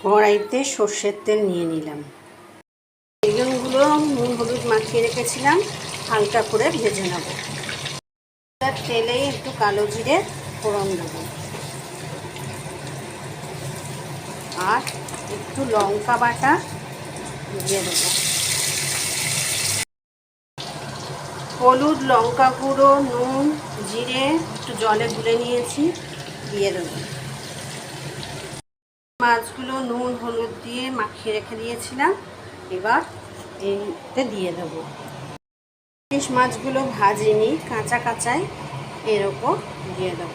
কড়াইতে সর্ষের তেল নিয়ে নিলাম। বেগুনগুলো নুন হলুদ মাখিয়ে রেখেছিলাম, হালকা করে ভেজে নেব। তার তেলেই একটু কালো জিরে ফোড়ন দেব আর একটু লঙ্কা বাটা দিয়ে দেব। হলুদ, লঙ্কা গুঁড়ো, নুন, জিরে একটু জলে গুলে নিয়েছি, দিয়ে দেব। মাছগুলো নুন হলুদ দিয়ে মাখিয়ে রেখে দিয়েছিলাম, এবার এতে দিয়ে দেব। ইলিশ মাছগুলো ভাজিনি, কাঁচা কাঁচাই এর ওপর দিয়ে দেব,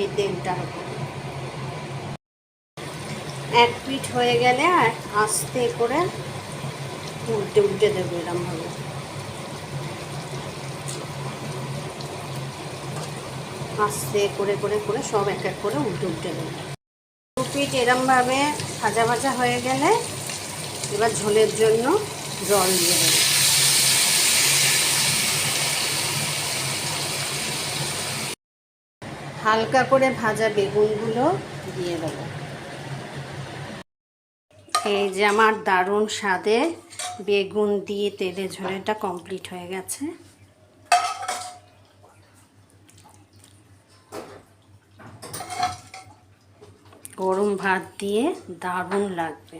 এই তেলটার ওপর। এক পিঠ হয়ে গেলে আর আস্তে করে উল্টে উল্টে দেবো এরমভাবে। আস্তে করে করে করে সব এক এক করে উল্টে উল্টে দেবো। দু পিঠ এরমভাবে ভাজা ভাজা হয়ে গেলে এবার ঝোলের জন্য জল দিয়ে দেবো। হালকা করে ভাজা বেগুনগুলো দিয়ে দেবো। এই যে আমার দারুণ স্বাদে বেগুন দিয়ে তেলে ঝোলটা কমপ্লিট হয়ে গেছে। গরম ভাত দিয়ে দারুণ লাগবে।